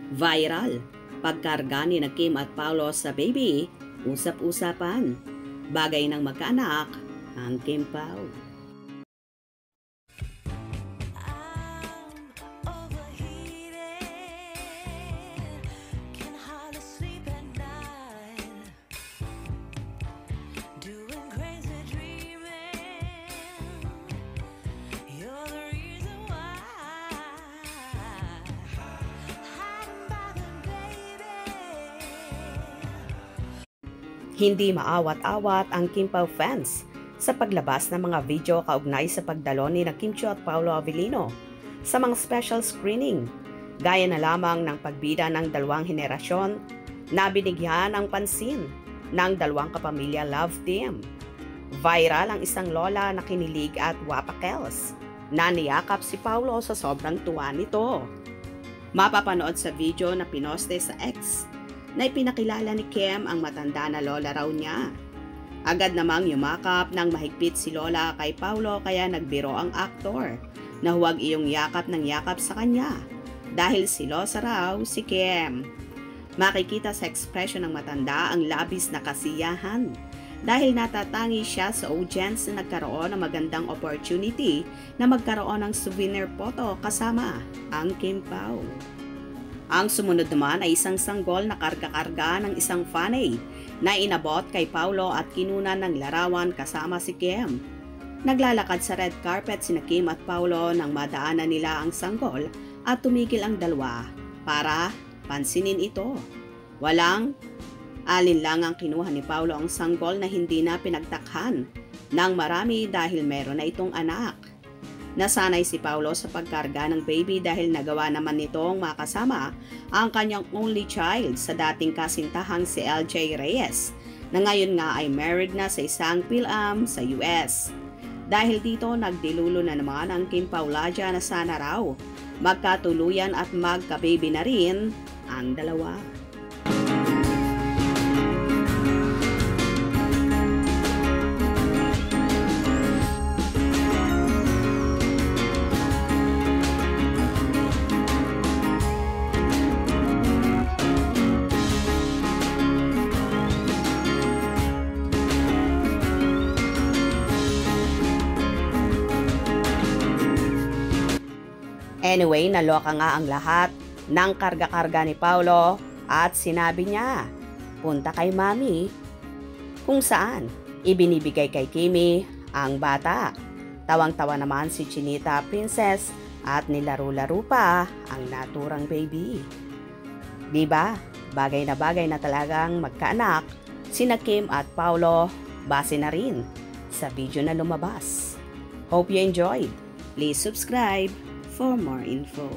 Viral, pagkarga ni na Kim at Paolo sa baby, usap-usapan. Bagay ng magkaanak, ang Kim Pao. Hindi maawat-awat ang Kim Pao fans sa paglabas ng mga video kaugnay sa pagdalo ni na Kim Chiu at Paolo Avellino sa mga special screening, gaya na lamang ng pagbida ng dalawang henerasyon na binigyan ng pansin ng dalawang kapamilya love team. Viral ang isang lola na kinilig at wapakels na niyakap si Paolo sa sobrang tuwa nito. Mapapanood sa video na pinoste sa X na ipinakilala ni Kim ang matanda na lola raw niya. Agad namang yumakap ng mahigpit si lola kay Paolo, kaya nagbiro ang aktor na huwag iyong yakap ng yakap sa kanya dahil silosa raw si Kim. Makikita sa ekspresyon ng matanda ang labis na kasiyahan dahil natatangi siya sa audience na nagkaroon ng magandang opportunity na magkaroon ng souvenir photo kasama ang Kim Pao. Ang sumunod naman ay isang sanggol na karga-karga ng isang fanay na inabot kay Paolo at kinunan ng larawan kasama si Kim. Naglalakad sa red carpet sina Kim at Paolo nang madaanan nila ang sanggol at tumigil ang dalawa para pansinin ito. Walang alinlang ang kinuha ni Paolo ang sanggol na hindi na pinagtakhan ng marami dahil meron na itong anak. Nasanay si Paolo sa pagkarga ng baby dahil nagawa naman nitong makasama ang kanyang only child sa dating kasintahang si LJ Reyes, na ngayon nga ay married na sa isang PhilAm sa US. Dahil dito nagdilulo na naman ang Kim Paulaja na sana raw magkatuluyan at magka-baby na rin ang dalawa. Anyway, naloka nga ang lahat ng karga-karga ni Paolo at sinabi niya, punta kay mami, kung saan ibinibigay kay Kimi ang bata. Tawang-tawa naman si Chinita Princess at nilaro-laro pa ang naturang baby. Diba? Bagay na talagang magkaanak sina Kim at Paolo, base na rin sa video na lumabas. Hope you enjoyed. Please subscribe for more info.